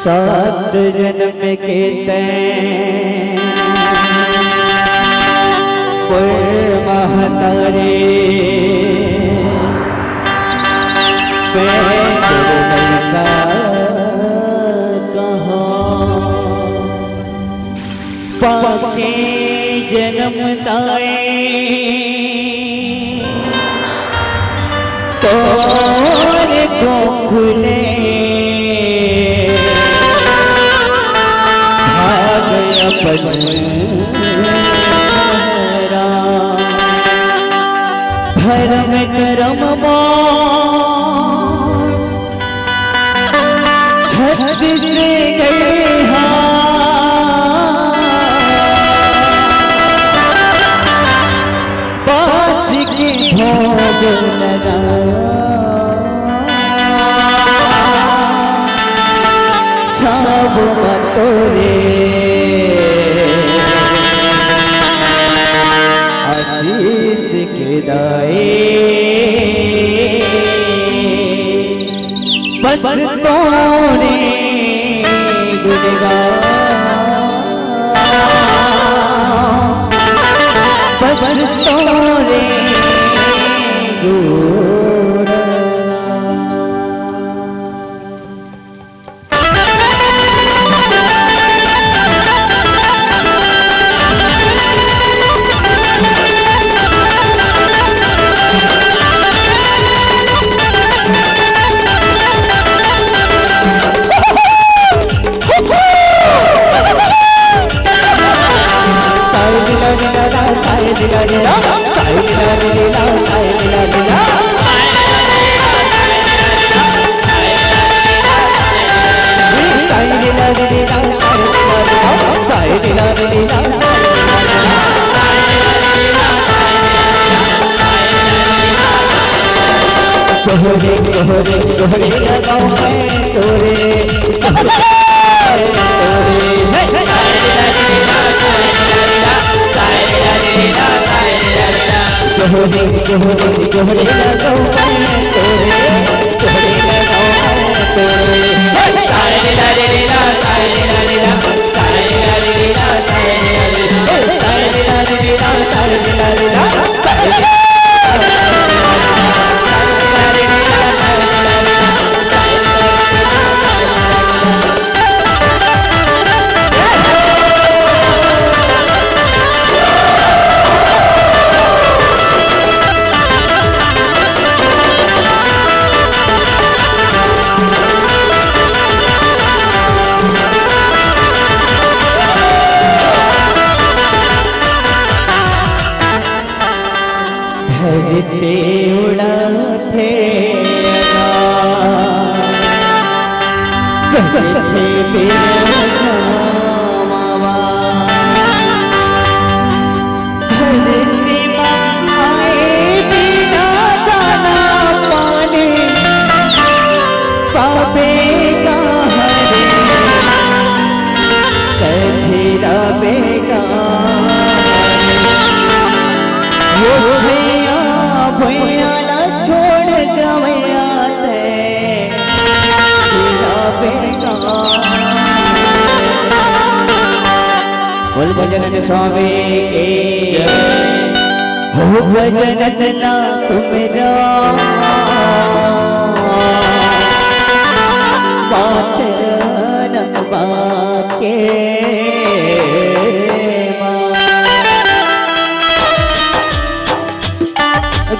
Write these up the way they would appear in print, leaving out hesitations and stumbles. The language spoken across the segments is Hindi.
सात जन्म के तैं महतारे पाके जन्म ताए तोरे को खुले भाग अपन धर्म करम छत्तीस गए पास के भोग लगा छाब मतोरे आशीष के दाए बस तोरे गुनगान बस तोरे तोहरे तोहरे तोहरे लगाओ मैं तोरे तोहरे तोहरे तोहरे लगाओ मैं तोरे तोहरे लगाओ मैं तोरे सारे लारे ला सारे लारे ला सारे लारे ला सारे लारे ला सारे लारे ला सारे धरते उड़ा थे कहते बिना जावा धरती माए बिना दाना पाने पापे का हरे कथेरा बेगा भैया छोड़ जावया बोल भजन स्वामी के हो भजन ना सुमिरा बात न बाके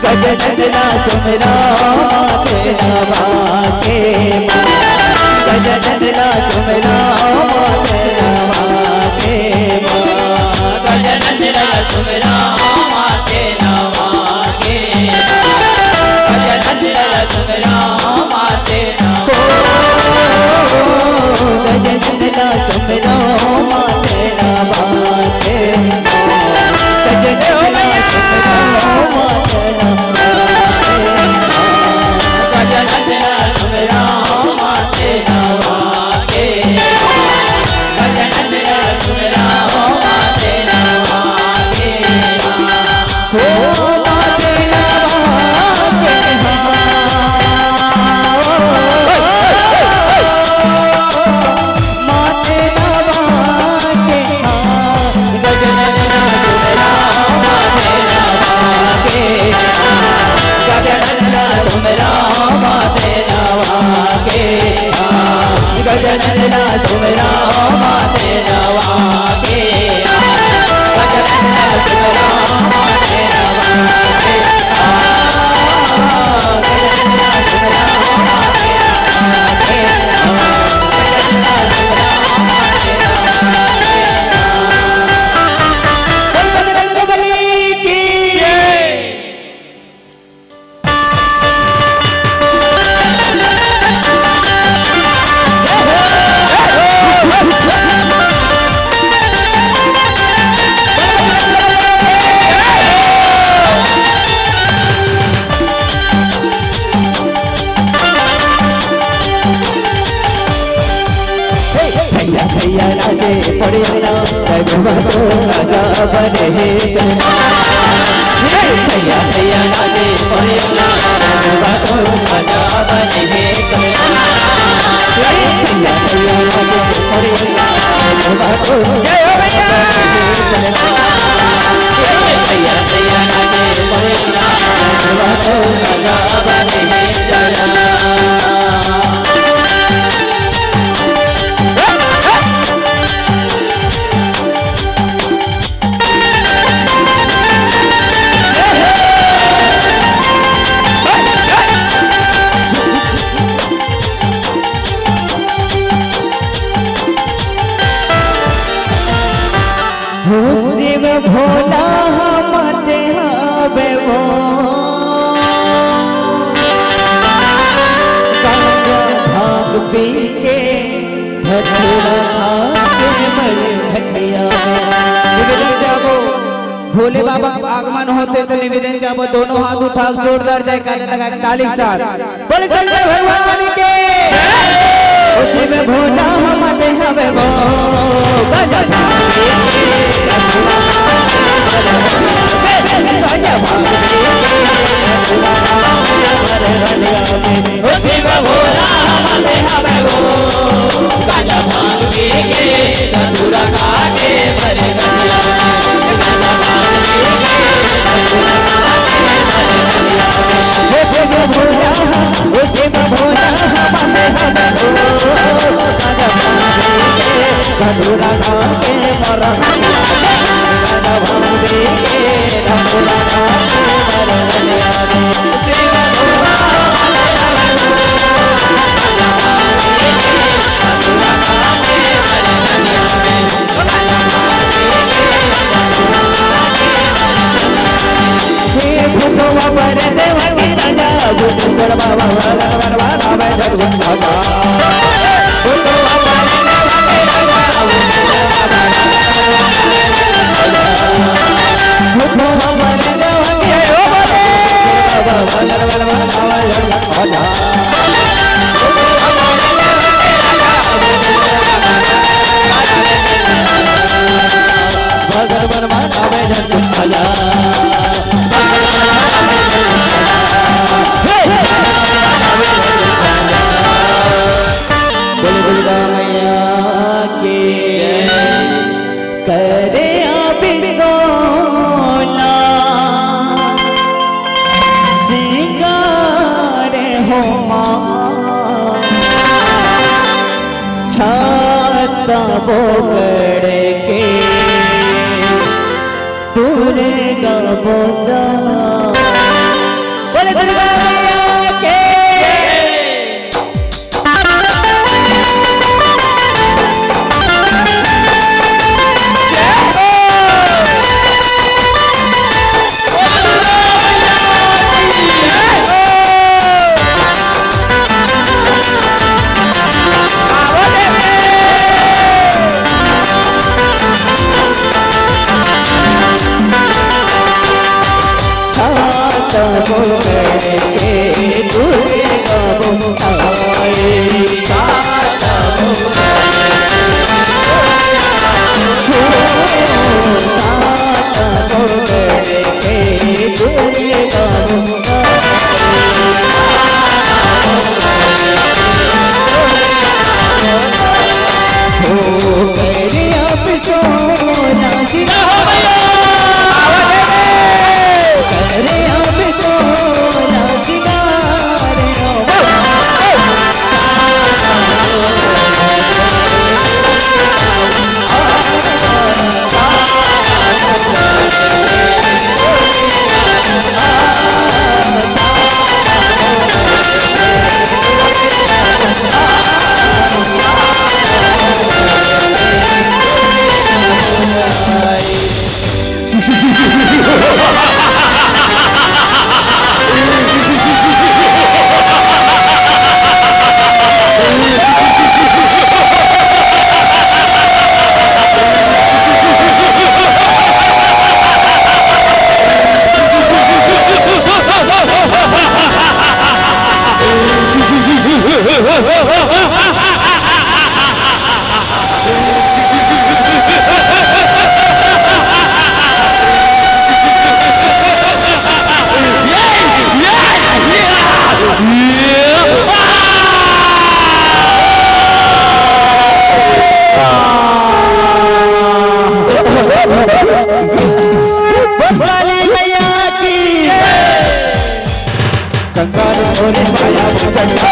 गजन ना सुमरा तेरा बाके गजन ना सुमरा तेरा बाके गजन ना सुमरा तेरा बाके गजन ना सुमरा तेरा गजन ना सुमरा तेरा बाके गजन ना सुमरा भैया राजे पड़िया रघुवा को राजा बने चलना भैया भैया राजे पड़िया रघुवा को राजा बने चलना भैया भैया राजे पड़िया रघुवा को भैया भैया राजे पड़िया रघुवा को राजा बने चलना शिव भोला मते हवे वो भाग पी के भोले बाबा आगमन होते तो निवेदन चाहो दोनों हाथ उठा जोरदार जयकारे लगा ताली के साथ बोले शंकर भगवान के शिव भोला मते हवे वो शिव भोला मते हवे वो गाजा भांग पी के धतूरा खा के भरे गलिया शिव भोला मते हवे धतूरा खा के मरा बोगड़े के तूने बोला बोले दुर्गा मैया के बोगड़े काली मैया की कंगाल मोरे माया चंदा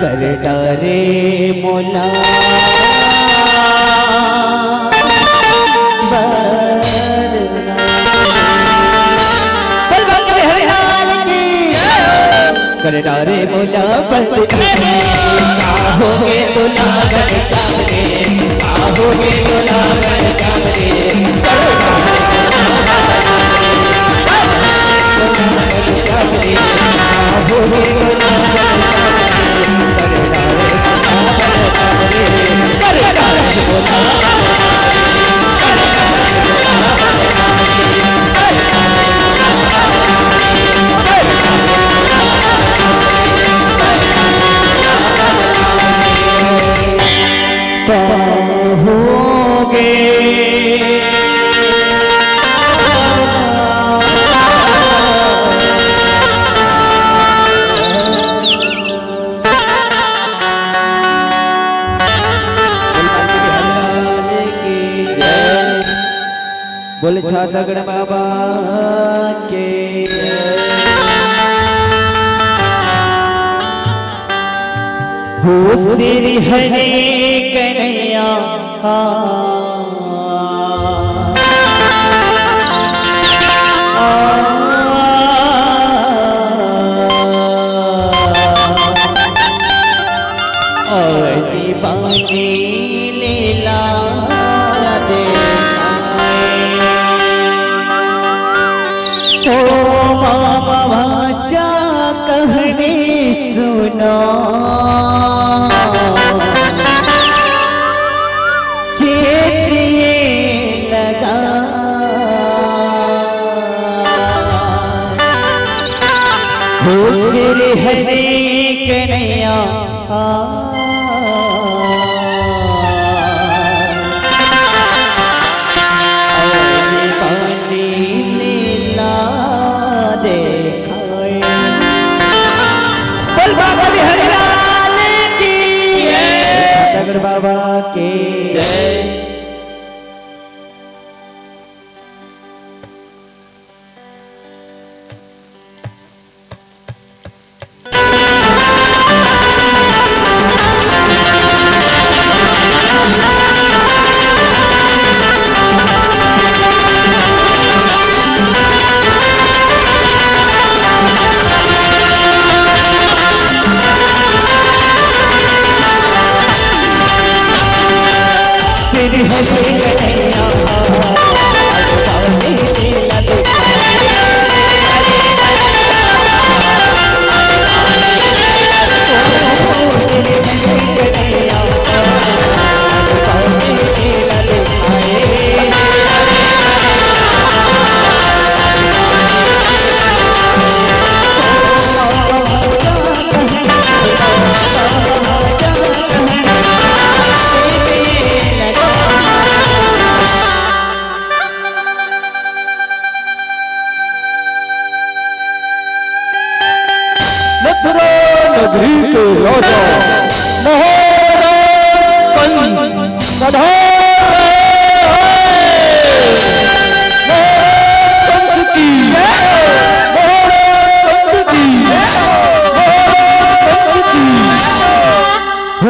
कर डारे मोला कर डारे मोला आओगे मोला घर सामने आओगे मोला घर सामने बोले छातगढ़ बाबा के हो श्री हरे कन्हैया ना चेतिए लगा सिर हरे कन्हैया बाबा के जय। नगरी के राजा महाराज कंस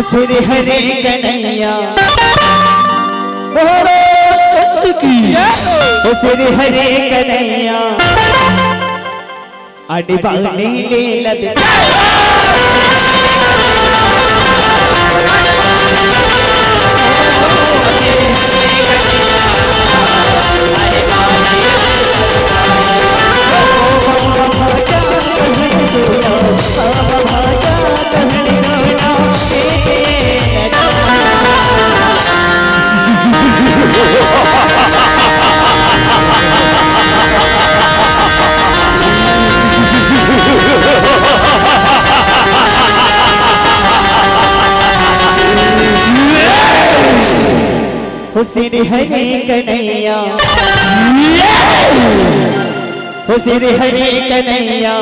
सिर हरे कन्हैया महाराज कंस की सिर हरे कन्हैया अडबानी ले लद सिर हरे कन्हैया सिर हरे कन्हैया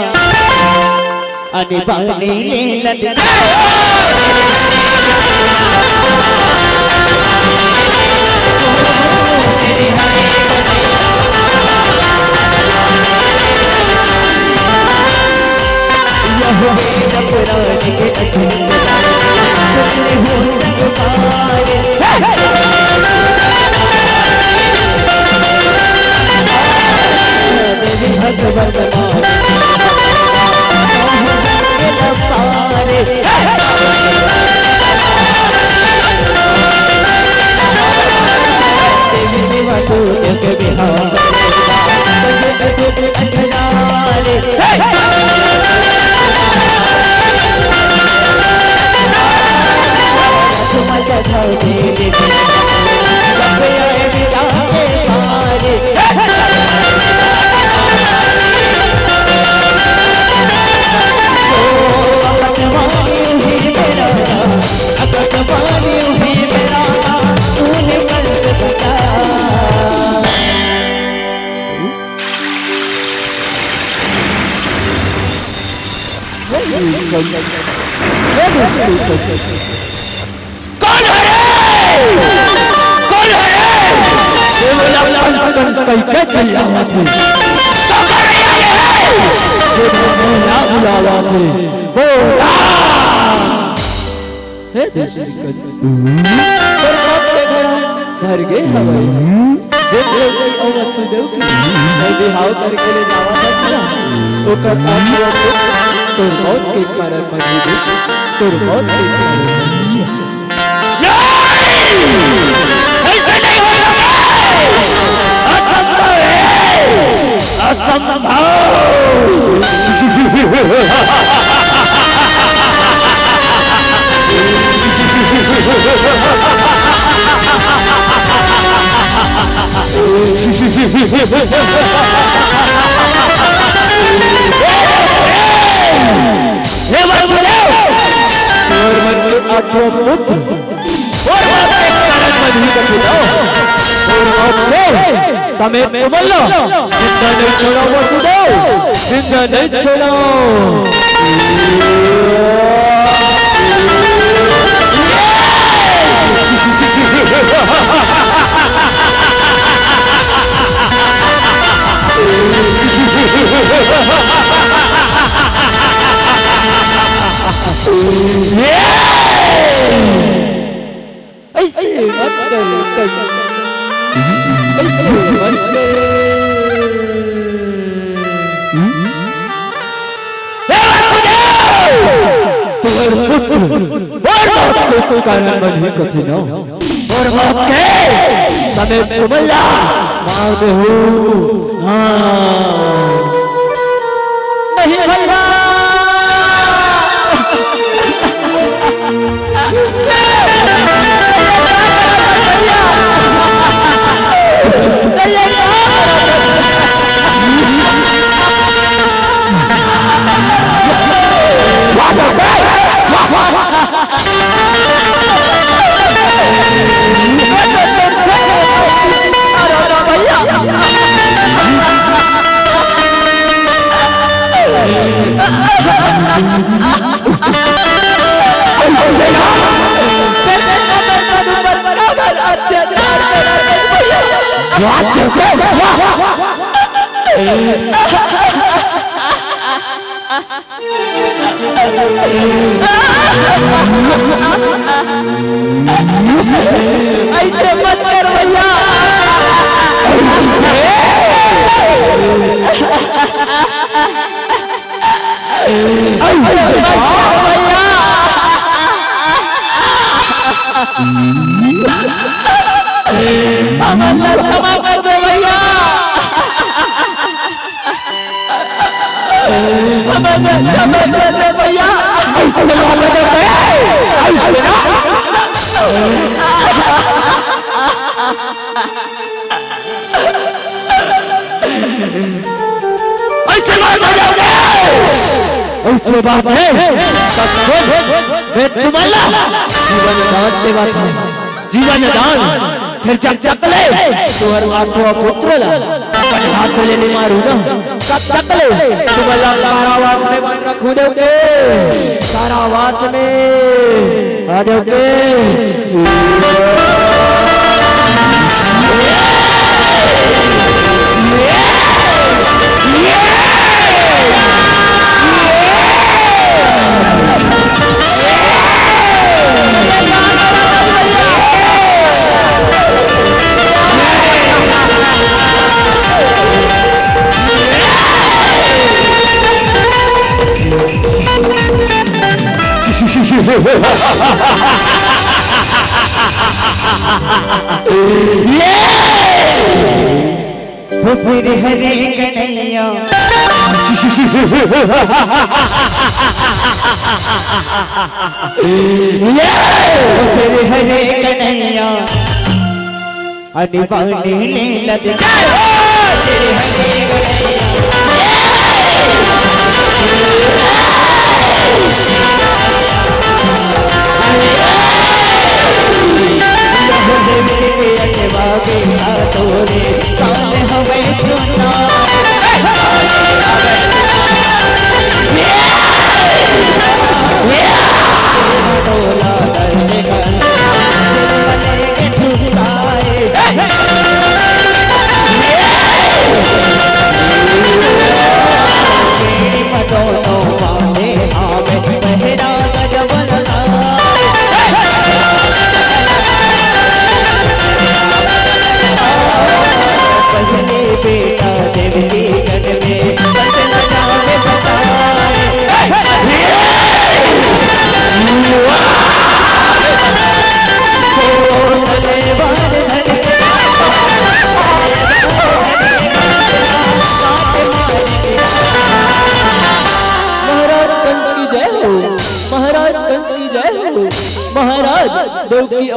अनबानी ले लद घर गए वसुदेव बिहाव करके ले जावा तोर मौत के कारण तोर मौत के कारण ऐसे नहीं होगा असंभव તમે બોલો જિંદા નહીં છોડો વસુદેવ જિંદા નહીં છોડો ऐसे मत करो ऐसे मत करो कारण बनी कथी न और बाप के तमे तुमला मार दे हो हां नहीं भैया ऐसे मत कर भैया क्षमा कर दो भैया क्षमा कर दो भैया ऐसे बात है तुम्हारा जीवन दान देवा था जीवन दान फिर जब चकले तोहर आठो पुत्र ला अपन हाथ लेने मारू ना कब चकले तुम्हारा कारावास में बंद रखू दोगे कारावास में आ दोगे हुस्न हरे कन्हैया हुस्न हरे कन्हैया अनिवार्य ले लगे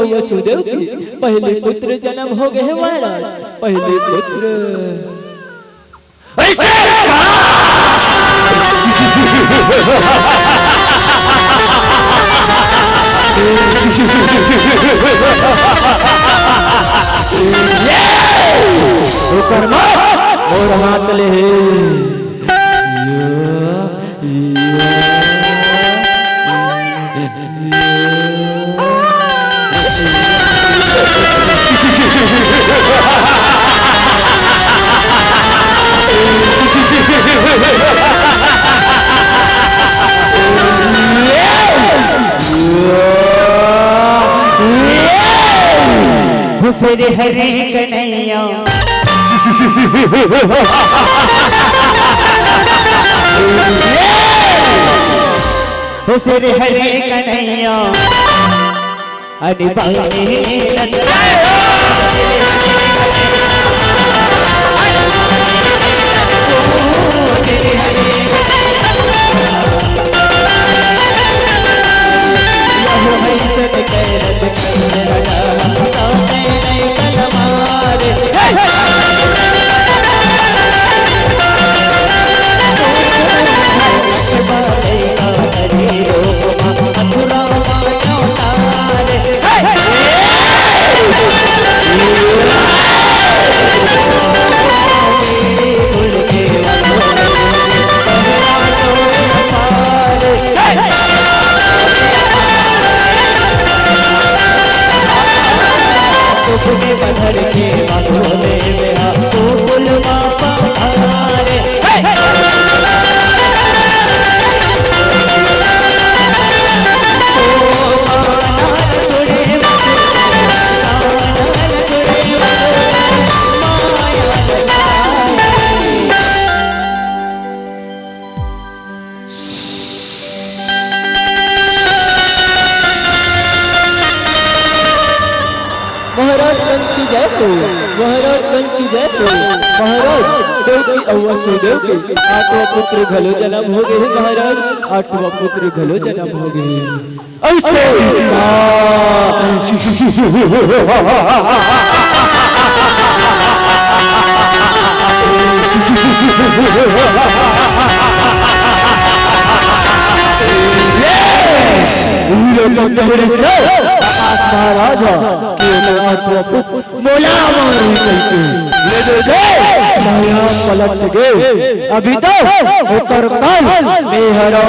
और वसुदेव के पहले पुत्र जन्म हो गए महाराज। पहले पुत्र और हाथ ले हुसैन हरे कन्हैया हुसैन हरे कन्हैया महाराजगंज की जय तो महाराज देवकी और वसुदेव के 8वां पुत्र घलो जन्म हो गए महाराज। 8वां पुत्र घलो जन्म हो गए। ऐसे महाराजा मोला पलट गए अभी तो होकर कल मेहरा